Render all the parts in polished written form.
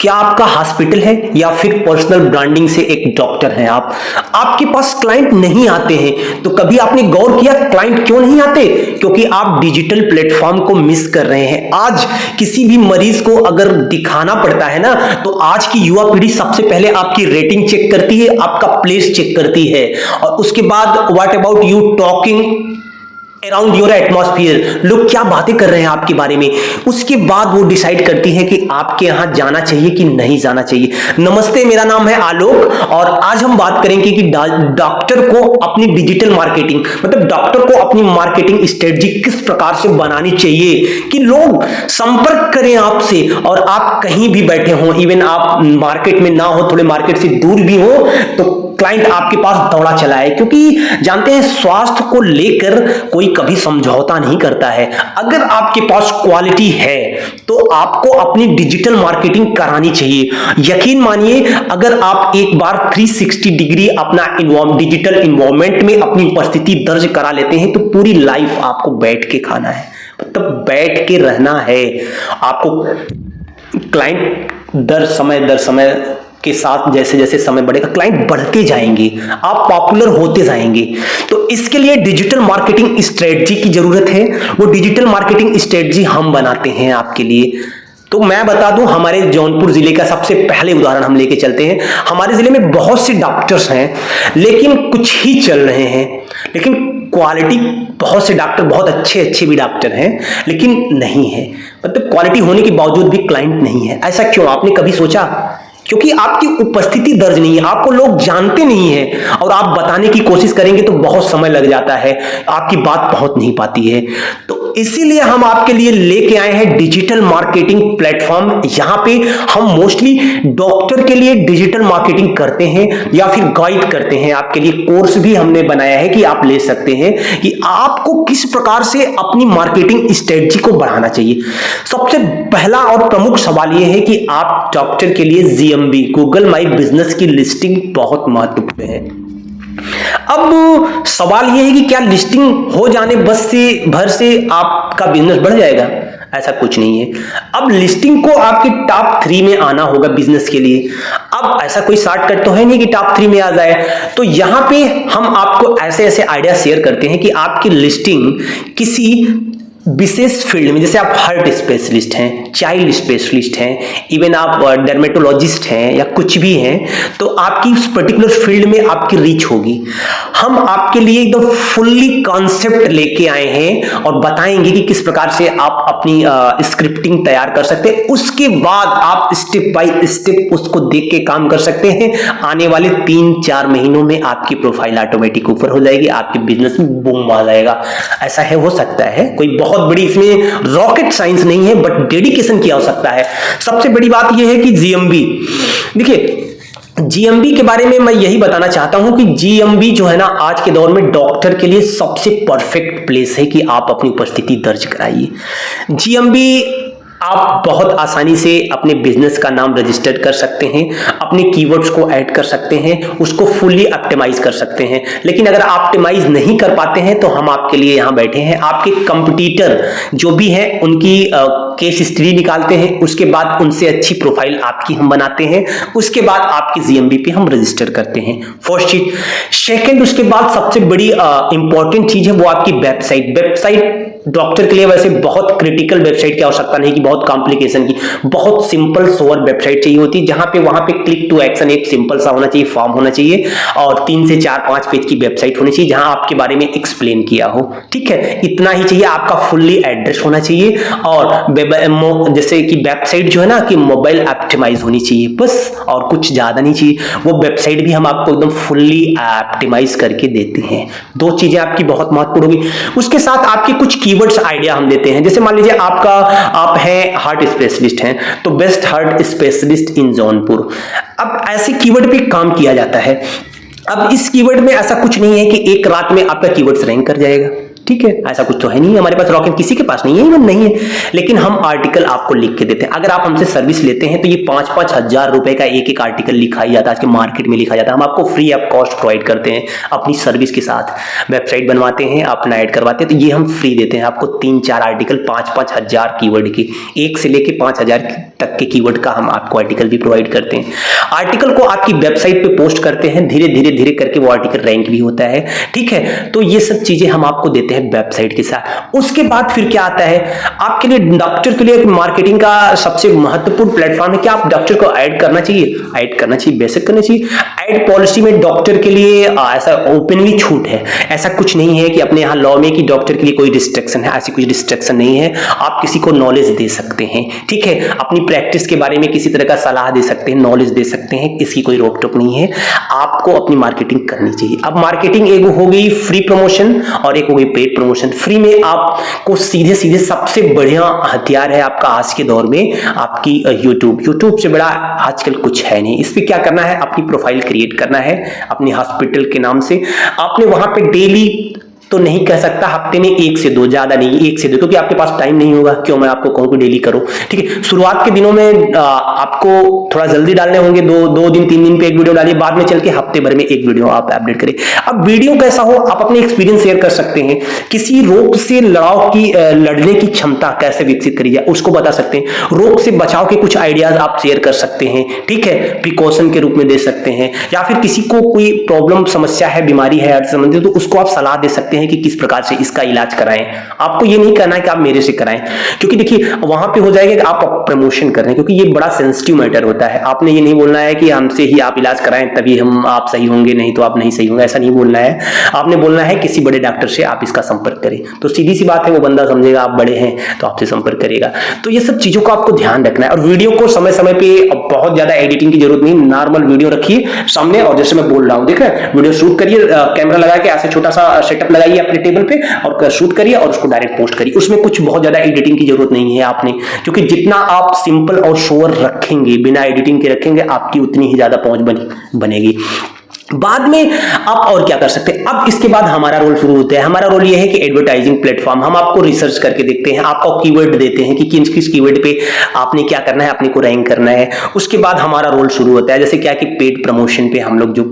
क्या आपका हॉस्पिटल है या फिर पर्सनल ब्रांडिंग से एक डॉक्टर हैं आप, आपके पास क्लाइंट नहीं आते हैं तो कभी आपने गौर किया क्लाइंट क्यों नहीं आते? क्योंकि आप डिजिटल प्लेटफॉर्म को मिस कर रहे हैं। आज किसी भी मरीज को अगर दिखाना पड़ता है ना, तो आज की युवा पीढ़ी सबसे पहले आपकी रेटिंग चेक करती है, आपका प्लेस चेक करती है, और उसके बाद what about you talking around your atmosphere, लोग क्या बातें कर रहे हैं आपके बारे में, उसके बाद वो डिसाइड करती है कि आपके यहां जाना चाहिए कि नहीं जाना चाहिए। नमस्ते, मेरा नाम है आलोक और आज हम बात करेंगे कि डॉक्टर को अपनी डिजिटल मार्केटिंग, मतलब डॉक्टर को अपनी मार्केटिंग स्ट्रेटजी किस प्रकार से बनानी चाहिए कि लोग संपर्क करें आपसे और आप कहीं भी बैठे हो, इवन आप मार्केट में ना हो, थोड़े मार्केट से दूर भी हो, तो क्लाइंट आपके पास दौड़ा चला है। क्योंकि जानते हैं स्वास्थ्य को लेकर कोई कभी समझौता नहीं करता है। अगर आपके पास क्वालिटी है तो आपको अपनी डिजिटल मार्केटिंग करानी चाहिए। यकीन मानिए, अगर आप एक बार 360 डिग्री अपना डिजिटल इन्वायरमेंट में अपनी उपस्थिति दर्ज करा लेते हैं तो पूरी लाइफ आपको बैठ के खाना है, मतलब बैठ के रहना है। आपको क्लाइंट दर समय के साथ जैसे जैसे समय बढ़ेगा क्लाइंट बढ़ते जाएंगे, आप पॉपुलर होते जाएंगे। तो इसके लिए डिजिटल मार्केटिंग स्ट्रेटजी की जरूरत है। वो डिजिटल मार्केटिंग स्ट्रेटजी हम बनाते हैं आपके लिए। तो मैं बता दूं, हमारे जौनपुर जिले का सबसे पहले उदाहरण हम लेके चलते हैं। हमारे जिले में बहुत से डॉक्टर्स हैं लेकिन कुछ ही चल रहे हैं, लेकिन क्वालिटी, बहुत से डॉक्टर बहुत अच्छे अच्छे भी डॉक्टर हैं लेकिन नहीं है, मतलब क्वालिटी होने के बावजूद भी क्लाइंट नहीं है। ऐसा क्यों, आपने कभी सोचा? क्योंकि आपकी उपस्थिति दर्ज नहीं है, आपको लोग जानते नहीं है, और आप बताने की कोशिश करेंगे तो बहुत समय लग जाता है, आपकी बात पहुंच नहीं पाती है। तो इसीलिए हम आपके लिए लेके आए हैं डिजिटल मार्केटिंग प्लेटफॉर्म। यहां पे हम मोस्टली डॉक्टर के लिए डिजिटल मार्केटिंग करते हैं या फिर गाइड करते हैं। आपके लिए कोर्स भी हमने बनाया है कि आप ले सकते हैं कि आपको किस प्रकार से अपनी मार्केटिंग स्ट्रेटजी को बढ़ाना चाहिए। सबसे पहला और प्रमुख सवाल यह है कि आप डॉक्टर के लिए GMB, गूगल माई बिजनेस की लिस्टिंग बहुत महत्वपूर्ण है। अब सवाल यह है कि क्या लिस्टिंग हो जाने बस से भर से आपका बिजनेस बढ़ जाएगा? ऐसा कुछ नहीं है। अब लिस्टिंग को आपके टॉप 3 में आना होगा बिजनेस के लिए। अब ऐसा कोई शॉर्टकट तो है नहीं कि टॉप 3 में आ जाए। तो यहां पे हम आपको ऐसे ऐसे आइडिया शेयर करते हैं कि आपकी लिस्टिंग किसी विशेष फील्ड में, जैसे आप हार्ट स्पेशलिस्ट हैं, चाइल्ड स्पेशलिस्ट हैं, इवन आप डर्मेटोलॉजिस्ट हैं या कुछ भी हैं, तो आपकी उस पर्टिकुलर फील्ड में आपकी रीच होगी। हम आपके लिए एकदम फुल्ली कॉन्सेप्ट लेके आए हैं और बताएंगे कि किस प्रकार से आप अपनी स्क्रिप्टिंग तैयार कर सकते हैं। उसके बाद आप स्टेप बाय स्टेप उसको देख के काम कर सकते हैं। आने वाले 3-4 महीनों में आपकी प्रोफाइल ऑटोमेटिक ऊपर हो जाएगी, आपके बिजनेस में बूम आ जाएगा। ऐसा है, हो सकता है, कोई बहुत बड़ी इसमें रॉकेट साइंस नहीं है, बट डेडिकेशन की आवश्यकता है। सबसे बड़ी बात यह है कि GMB, देखिए GMB के बारे में मैं यही बताना चाहता हूं कि GMB जो है ना, आज के दौर में डॉक्टर के लिए सबसे परफेक्ट प्लेस है कि आप अपनी उपस्थिति दर्ज कराइए। GMB आप बहुत आसानी से अपने बिजनेस का नाम रजिस्टर कर सकते हैं, अपने कीवर्ड्स को ऐड कर सकते हैं, उसको फुल्ली ऑप्टिमाइज कर सकते हैं। लेकिन अगर ऑप्टिमाइज नहीं कर पाते हैं तो हम आपके लिए यहां बैठे हैं। आपके कंपटीटर जो भी हैं उनकी केस हिस्ट्री निकालते हैं, उसके बाद उनसे अच्छी प्रोफाइल आपकी हम बनाते हैं, उसके बाद आपकी GMB पे हम रजिस्टर करते हैं। फर्स्ट चीज। सेकंड, उसके बाद सबसे बड़ी इंपॉर्टेंट चीज है वो आपकी वेबसाइट। डॉक्टर के लिए वैसे बहुत क्रिटिकल वेबसाइट की आवश्यकता नहीं कि बहुत कॉम्प्लिकेशन की, बहुत सिंपल सोवर वेबसाइट चाहिए होती है, जहां पे वहां पे क्लिक टू एक्शन एक सिंपल सा होना चाहिए, फॉर्म होना चाहिए और 3 से 4-5 पेज की वेबसाइट होनी चाहिए जहां आपके बारे में एक्सप्लेन किया हो। ठीक है, इतना ही चाहिए। आपका फुल्ली एड्रेस होना चाहिए और जैसे कि वेबसाइट जो है ना कि मोबाइल ऑप्टिमाइज होनी चाहिए, बस, और कुछ ज्यादा नहीं चाहिए। वो वेबसाइट भी हम आपको एकदम फुल्ली ऑप्टिमाइज करके देते हैं। 2 चीजें आपकी बहुत महत्वपूर्ण होगी। उसके साथ आपके कुछ कीवर्ड्स आइडिया हम देते हैं। जैसे मान लीजिए आप हैं हार्ट स्पेशलिस्ट हैं, तो best heart specialist in Jaunpur. अब ऐसे कीवर्ड पे काम किया जाता है। अब इस कीवर्ड में ऐसा कुछ नहीं है कि एक रात में आपका कीवर्ड्स रैंक कर जाएगा। ठीक है, ऐसा कुछ तो है नहीं हमारे पास, रॉकेट किसी के पास नहीं है, इवन नहीं है, लेकिन हम आर्टिकल आपको लिख के देते हैं। अगर आप हमसे सर्विस लेते हैं तो ये 5-5 हजार रुपए का एक एक आर्टिकल लिखा ही जाता है, आज के मार्केट में लिखा जाता है। हम आपको फ्री ऑफ कॉस्ट प्रोवाइड करते हैं अपनी सर्विस के साथ। वेबसाइट बनवाते हैं, अपना ऐड करवाते हैं, तो ये हम फ्री देते हैं आपको 3-4 आर्टिकल 5-5 हजार कीवर्ड के, 1 से लेके 5,000 तक के कीवर्ड का हम आपको आर्टिकल भी प्रोवाइड करते हैं। आर्टिकल को आपकी वेबसाइट पे पोस्ट करते हैं, धीरे धीरे धीरे करके वो आर्टिकल रैंक भी होता है, ठीक है। तो ये सब चीजें हम आपको देते हैं वेबसाइट के साथ। उसके बाद फिर क्या आता है आपके लिए, डॉक्टर के लिए मार्केटिंग का सबसे महत्वपूर्ण प्लेटफॉर्म है कि आप डॉक्टर को ऐड करना चाहिए, ऐड करना चाहिए, बेसिक करना चाहिए। ऐड पॉलिसी में डॉक्टर के लिए ऐसा ओपनली छूट है, ऐसा कुछ नहीं है कि अपने यहाँ लॉ में कि डॉक्टर के लिए कोई रिस्ट्रिक्शन है, ऐसी कुछ रिस्ट्रिक्शन नहीं है। आप किसी को नॉलेज दे सकते हैं, ठीक है, अपनी प्रैक्टिस के बारे में किसी तरह का सलाह दे सकते हैं, नॉलेज दे सकते हैं, इसकी कोई रोक टोक नहीं है। आपको अपनी मार्केटिंग करनी चाहिए। अब मार्केटिंग एक हो गई फ्री प्रमोशन और एक हो गई पेड प्रमोशन। फ्री में आपको सीधे सीधे सबसे बढ़िया हथियार है आपका आज के दौर में आपकी यूट्यूब से बड़ा आजकल कुछ है नहीं। इस पे क्या करना है, अपनी प्रोफाइल क्रिएट करना है अपनी हॉस्पिटल के नाम से। आपने वहां पे डेली तो नहीं कह सकता, हफ्ते में 1 से 2, ज्यादा नहीं 1 से 2, क्योंकि आपके पास टाइम नहीं होगा। क्यों मैं आपको कहूं कि डेली करो, ठीक है। शुरुआत के दिनों में आपको थोड़ा जल्दी डालने होंगे, 2 दिन 3 दिन पे एक वीडियो डालिए, बाद में चल के हफ्ते भर में एक वीडियो आप अपडेट करें। अब वीडियो कैसा हो, आप अपने एक्सपीरियंस शेयर कर सकते हैं, किसी रोग से लड़ने की क्षमता कैसे विकसित करी जाए उसको बता सकते हैं, रोग से बचाव के कुछ आइडियाज आप शेयर कर सकते हैं, ठीक है, प्रिकॉशन के रूप में दे सकते हैं। या फिर किसी को कोई प्रॉब्लम समस्या है, बीमारी है हेल्थ संबंधित, तो उसको आप सलाह दे सकते हैं कि किस प्रकार से इसका इलाज कराएं। आपको ये नहीं करना है कि आप मेरे से कराएं, क्योंकि देखिए वहां पे हो जाएगा कि आप प्रमोशन कर रहे हैं, क्योंकि ये बड़ा सेंसिटिव मैटर होता है। आपने ये नहीं बोलना है कि हमसे ही आप इलाज कराएं तभी हम आप सही होंगे, नहीं तो आप नहीं सही होंगे, ऐसा नहीं बोलना है। आपने बोलना है किसी बड़े डॉक्टर से आप इसका संपर्क करें, तो सीधी सी बात है, वो बंदा समझेगा आप बड़े हैं तो आपसे संपर्क करेगा। तो ये सब चीजों का आपको ध्यान रखना है। और वीडियो को समय समय पे बहुत ज्यादा एडिटिंग की जरूरत नहीं, नॉर्मल वीडियो रखिए सामने, और जैसे मैं बोल रहा हूं देख रहे हैं, वीडियो शूट करिए, कैमरा लगा के ऐसे छोटा सा सेटअप लगाइए अपने टेबल पे और शूट करिए और उसको डायरेक्ट पोस्ट करिए। उसमें कुछ बहुत ज्यादा एडिटिंग की जरूरत नहीं है आपने, क्योंकि जितना आप सिंपल और शोर रखेंगे, बिना एडिटिंग के रखेंगे, आपकी उतनी ही ज्यादा पहुंच बनेगी। बाद में आप और क्या कर सकते हैं, अब इसके बाद हमारा रोल शुरू होता है। हमारा रोल ये है कि एडवर्टाइजिंग प्लेटफॉर्म, हम आपको रिसर्च करके देखते हैं, आपको कीवर्ड देते हैं कि किस किस कीवर्ड पे आपने क्या करना है, अपने को रैंक करना है। उसके बाद हमारा रोल शुरू होता है, जैसे क्या कि पेड प्रमोशन पे हम लोग जो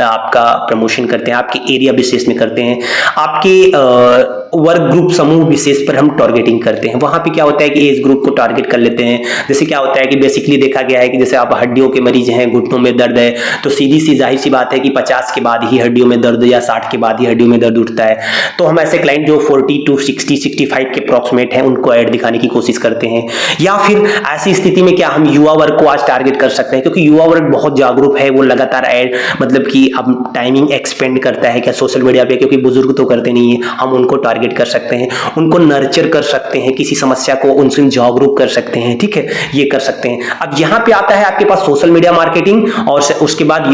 आपका प्रमोशन करते हैं, आपके एरिया विशेष में करते हैं, आपके वर्क ग्रुप समूह विशेष पर हम टारगेटिंग करते हैं। वहां पे क्या होता है कि एज ग्रुप को टारगेट कर लेते हैं। जैसे क्या होता है कि बेसिकली देखा गया है कि जैसे आप हड्डियों के मरीज हैं, घुटनों में दर्द है, तो सीधी सी जाहिर सी बात है कि 50 के बाद ही हड्डियों में दर्द या 60 के बाद ही हड्डियों में दर्द उठता है। तो हम ऐसे क्लाइंट जो 40 to 60-65 के अप्रॉक्सीमेट हैं उनको ऐड दिखाने की कोशिश करते हैं। या फिर ऐसी स्थिति में क्या हम युवा वर्ग को आज टारगेट कर सकते हैं, क्योंकि युवा वर्ग बहुत जागरूक है, वो लगातार ऐड मतलब कि अब टाइमिंग एक्सपेंड करता है क्या सोशल मीडिया पे, क्योंकि बुजुर्ग तो करते नहीं है, हम उनको टारगेट कर सकते हैं, उनको नर्चर कर सकते हैं, किसी समस्या को उनसे जागरूक कर सकते हैं, ठीक है, ये कर सकते हैं। अब यहां पे आता है आपके पास सोशल मीडिया मार्केटिंग, और उसके बाद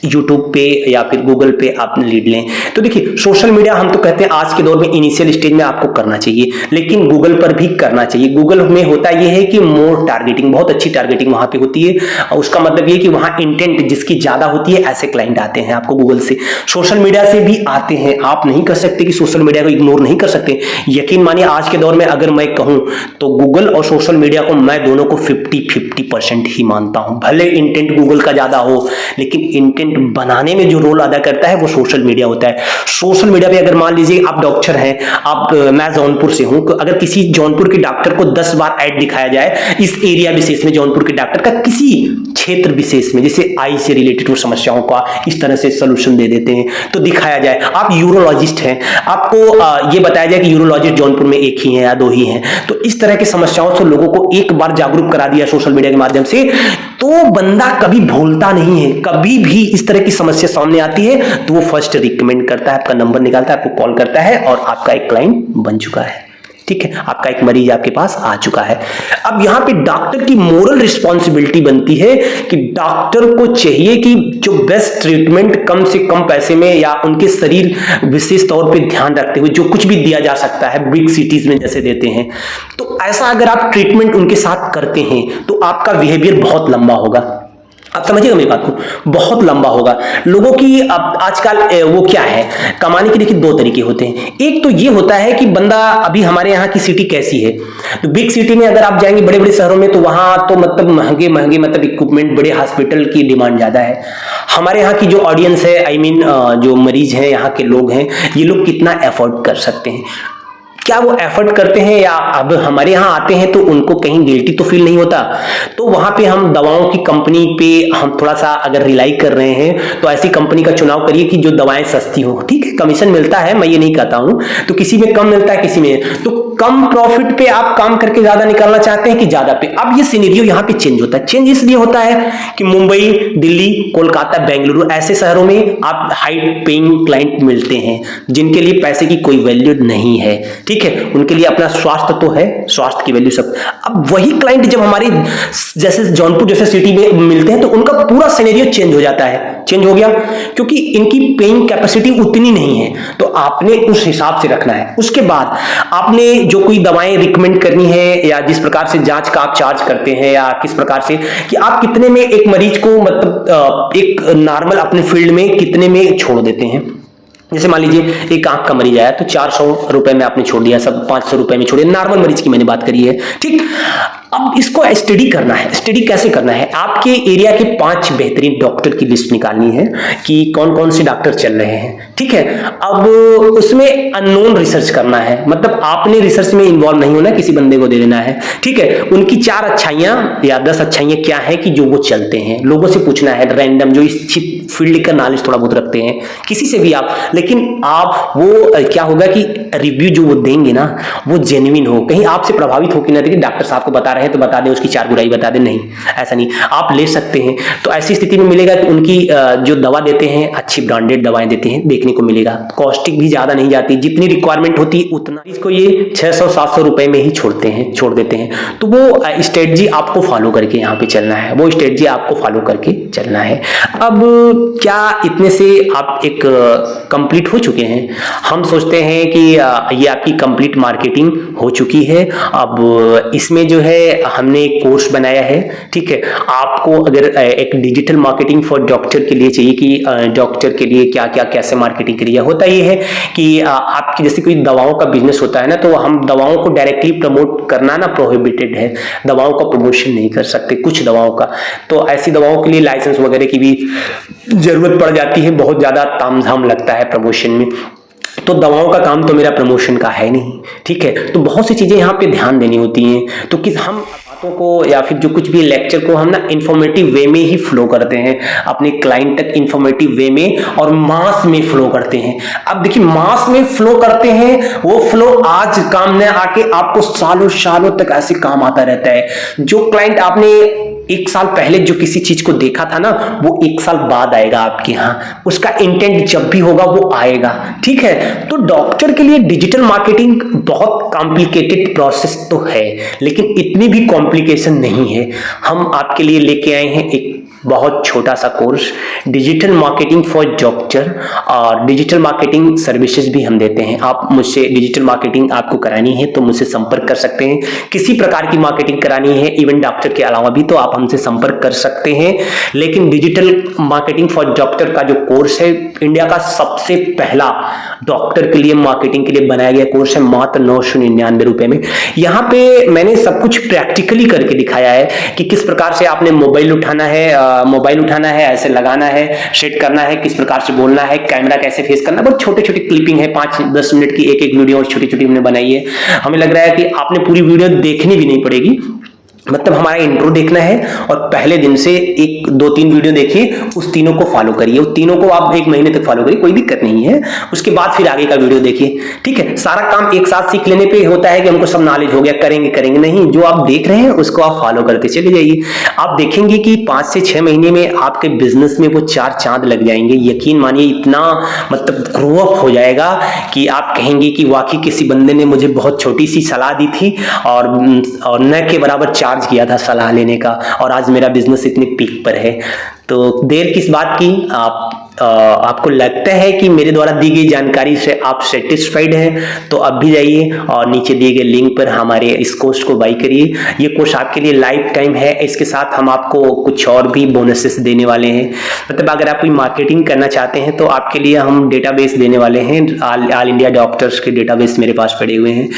यूट्यूब पे या फिर गूगल पे आप लीड लें। तो देखिए सोशल मीडिया हम तो कहते हैं आज के दौर में इनिशियल स्टेज में आपको करना चाहिए, लेकिन गूगल पर भी करना चाहिए। गूगल में होता यह है कि मोर टारगेटिंग, बहुत अच्छी टारगेटिंग वहां पे होती है, और उसका मतलब ये कि वहां इंटेंट जिसकी ज्यादा होती है, ऐसे क्लाइंट आते हैं आपको गूगल से। सोशल मीडिया से भी आते हैं, आप नहीं कर सकते कि सोशल मीडिया को इग्नोर नहीं कर सकते। यकीन मानिए आज के दौर में अगर मैं कहूं तो गूगल और सोशल मीडिया को मैं दोनों को 50-50% ही मानता हूं। भले इंटेंट गूगल का ज्यादा हो, लेकिन इंटेंट बनाने में जो रोल अदा करता है वो सोशल मीडिया होता है। सोशल मीडिया पे अगर मान लीजिए आप डॉक्टर हैं, आप मैं जौनपुर से हूं, अगर किसी जौनपुर के डॉक्टर को 10 बार ऐड दिखाया जाए इस एरिया विशेष में, जौनपुर के डॉक्टर का किसी क्षेत्र विशेष में, जैसे आई से रिलेटेड समस्याओं का इस तरह से सोल्यूशन दे देते हैं, तो दिखाया जाए। आप यूरोलॉजिस्ट हैं, आपको ये बताया जाए कि यूरोलॉजिस्ट जौनपुर में 1 ही है या 2 ही हैं, तो इस तरह की समस्याओं से लोगों को एक बार जागरूक करा दिया सोशल मीडिया के माध्यम से, तो बंदा कभी भूलता नहीं है। कभी भी इस तरह की समस्या सामने आती है तो वो फर्स्ट रिकमेंड करता है, आपका नंबर निकालता है, आपको कॉल करता है, और आपका एक क्लाइंट बन चुका है, ठीक है, आपका एक मरीज आपके पास आ चुका है। अब यहां पे डॉक्टर की मोरल रिस्पॉन्सिबिलिटी बनती है कि डॉक्टर को चाहिए कि जो बेस्ट ट्रीटमेंट कम से कम पैसे में या उनके शरीर विशेष तौर पे ध्यान रखते हुए जो कुछ भी दिया जा सकता है, बिग सिटीज में जैसे देते हैं, तो ऐसा अगर आप ट्रीटमेंट उनके साथ करते हैं तो आपका बिहेवियर बहुत लंबा होगा। आप समझिएगा मेरी बात को, बहुत लंबा होगा। लोगों की अब आजकल वो क्या है, कमाने के देखिए दो तरीके होते हैं। एक तो ये होता है कि बंदा, अभी हमारे यहाँ की सिटी कैसी है, तो बिग सिटी में अगर आप जाएंगे बड़े बड़े शहरों में, तो वहां तो मतलब महंगे महंगे मतलब इक्विपमेंट, बड़े हॉस्पिटल की डिमांड ज्यादा है। हमारे यहाँ की जो ऑडियंस है, आई मीन जो मरीज हैं, यहाँ के लोग हैं, ये लोग कितना एफोर्ड कर सकते हैं, क्या वो एफर्ट करते हैं, या अब हमारे यहाँ आते हैं तो उनको कहीं गिल्टी तो फील नहीं होता। तो वहां पे हम दवाओं की कंपनी पे हम थोड़ा सा अगर रिलाई कर रहे हैं, तो ऐसी कंपनी का चुनाव करिए कि जो दवाएं सस्ती हो। ठीक है, कमीशन मिलता है, मैं ये नहीं कहता हूं, तो किसी में कम मिलता है, किसी में तो कम प्रॉफिट पे आप काम करके ज्यादा निकालना चाहते हैं कि ज्यादा पे। अब ये सिनेरियो यहाँ पे चेंज होता है। चेंज इसलिए होता है कि मुंबई, दिल्ली, कोलकाता, बेंगलुरु ऐसे शहरों में आप हाई पेइंग क्लाइंट मिलते हैं, जिनके लिए पैसे की कोई वैल्यू नहीं है। ठीक है, उनके लिए अपना स्वास्थ्य तो है, स्वास्थ्य की वैल्यू सब। अब वही क्लाइंट जब हमारे जैसे जौनपुर जैसे सिटी में मिलते हैं, तो उनका पूरा सिनेरियो चेंज हो जाता है। चेंज हो गया क्योंकि इनकी पेइंग कैपेसिटी उतनी नहीं है, तो आपने उस हिसाब से रखना है। उसके बाद आपने जो कोई दवाएं रिकमेंड करनी है, या जिस प्रकार से जांच का आप चार्ज करते हैं, या किस प्रकार से कि आप कितने में एक मरीज को मतलब एक नॉर्मल अपने फील्ड में कितने में छोड़ देते हैं। जैसे मान लीजिए एक आंख का मरीज आया, तो 400 रुपए में आपने छोड़ दिया, सब 500 रुपए में छोड़िए, नॉर्मल मरीज की मैंने बात करी है। ठीक, अब इसको स्टडी करना है। स्टडी कैसे करना है, आपके एरिया के 5 बेहतरीन डॉक्टर की लिस्ट निकालनी है कि कौन कौन से डॉक्टर चल रहे हैं। ठीक है, अब उसमें अननोन रिसर्च करना है, मतलब आपने रिसर्च में इन्वॉल्व नहीं होना, किसी बंदे को दे देना है। ठीक है, उनकी 4 अच्छाइयां या 10 अच्छाइयां क्या है कि जो वो चलते हैं, लोगों से पूछना है रैंडम, जो इस फील्ड का नॉलेज थोड़ा बहुत रखते हैं, किसी से भी आप। लेकिन आप वो क्या होगा कि रिव्यू जो वो देंगे ना, वो जेन्युइन हो, कहीं आपसे प्रभावित हो कि ना, देखिए डॉक्टर साहब को बता रहे हैं तो बता दें उसकी 4 बुराई बता दें, नहीं, ऐसा नहीं, आप ले सकते हैं। तो ऐसी स्थिति में मिलेगा कि उनकी जो दवा देते हैं अच्छी ब्रांडेड दवाएं देते हैं, देखने को मिलेगा। कॉस्टिंग भी ज्यादा नहीं जाती, जितनी रिक्वायरमेंट होती है उतना इसको ये 600-700 रुपए में ही छोड़ देते हैं। तो वो स्ट्रेटजी आपको फॉलो करके यहाँ पे चलना है, वो स्ट्रेटजी आपको फॉलो करके चलना है। अब क्या इतने से आप एक कंप्लीट हो चुके हैं? हम सोचते हैं कि ये आपकी कंप्लीट मार्केटिंग हो चुकी है। अब इसमें जो है हमने एक कोर्स बनाया है। ठीक है, आपको अगर एक डिजिटल मार्केटिंग फॉर डॉक्टर के लिए चाहिए कि डॉक्टर के लिए क्या क्या कैसे मार्केटिंग करिए, होता ये है कि आपकी जैसे कोई दवाओं का बिजनेस होता है ना, तो हम दवाओं को डायरेक्टली प्रमोट करना ना प्रोहिबिटेड है, दवाओं का प्रमोशन नहीं कर सकते, कुछ दवाओं का। तो ऐसी दवाओं के लिए लाइसेंस वगैरह की भी जरूरत पड़ जाती है, बहुत ज्यादा तामझाम लगता है प्रमोशन में। तो दवाओं का काम तो मेरा प्रमोशन का है नहीं। ठीक है, तो बहुत सी चीजें यहाँ पे ध्यान देनी होती हैं। तो किस हम बातों को या फिर जो कुछ भी लेक्चर को हम ना इंफॉर्मेटिव वे में ही फ्लो करते हैं, अपने क्लाइंट तक इंफॉर्मेटिव वे में और मास में फ्लो करते हैं। अब देखिए, मास में फ्लो करते हैं, वो फ्लो आज काम न आके आपको सालों सालों तक ऐसे काम आता रहता है। जो क्लाइंट आपने 1 साल पहले जो किसी चीज को देखा था ना, वो 1 साल बाद आएगा आपके यहाँ, उसका इंटेंट जब भी होगा वो आएगा। ठीक है, तो डॉक्टर के लिए डिजिटल मार्केटिंग बहुत कॉम्प्लिकेटेड प्रोसेस तो है, लेकिन इतनी भी कॉम्प्लिकेशन नहीं है। हम आपके लिए लेके आए हैं एक बहुत छोटा सा course, digital marketing for doctor, और डिजिटल मार्केटिंग सर्विसेज भी हम देते हैं। आप मुझसे डिजिटल मार्केटिंग आपको करानी है तो मुझसे संपर्क कर सकते हैं। किसी प्रकार की मार्केटिंग करानी है इवन डॉक्टर के अलावा भी, तो आप हमसे संपर्क कर सकते हैं। लेकिन डिजिटल मार्केटिंग फॉर डॉक्टर का जो कोर्स है, इंडिया का सबसे पहला डॉक्टर के लिए मार्केटिंग के लिए बनाया गया कोर्स है, मात्र 999 रुपए में। यहाँ पे मैंने सब कुछ प्रैक्टिकली करके दिखाया है कि किस प्रकार से आपने मोबाइल उठाना है, ऐसे लगाना है, सेट करना है, किस प्रकार से बोलना है, कैमरा कैसे फेस करना है। बहुत छोटे छोटे क्लिपिंग है, 5-10 मिनट की एक वीडियो और छोटी छोटी हमने बनाई है। हमें लग रहा है कि आपने पूरी वीडियो देखनी भी नहीं पड़ेगी, मतलब हमारा इंट्रो देखना है और पहले दिन से 1-2-3 वीडियो देखिए, उस तीनों को फॉलो करिए, उस तीनों को आप 1 महीने तक फॉलो करिए, कोई दिक्कत नहीं है। उसके बाद फिर आगे का वीडियो देखिए। ठीक है, सारा काम एक साथ सीख लेने पे होता है कि हमको सब नॉलेज हो गया, करेंगे नहीं, जो आप देख रहे हैं उसको आप फॉलो करते चले जाइए। आप देखेंगे कि 5 से 6 महीने में आपके बिजनेस में वो 4 चांद लग जाएंगे। यकीन मानिए, इतना मतलब ग्रो अप हो जाएगा कि आप कहेंगे कि वाकई किसी बंदे ने मुझे बहुत छोटी सी सलाह दी थी और न के बराबर चार्ज किया था सलाह लेने का, और आज मेरा बिजनेस इतने पीक पर है। तो देर किस बात की, आप आपको लगता है कि मेरे द्वारा दी गई जानकारी से आप सेटिस्फाइड हैं, तो अब भी जाइए और नीचे दिए गए लिंक पर हमारे इस कोर्स को बाई करिए। ये कोर्स आपके लिए लाइफ टाइम है। इसके साथ हम आपको कुछ और भी बोनसेस देने वाले हैं। मतलब अगर आप कोई मार्केटिंग करना चाहते हैं तो आपके लिए हम डेटाबेस देने वाले हैं। ऑल इंडिया डॉक्टर्स के डेटाबेस मेरे पास पड़े हुए हैं।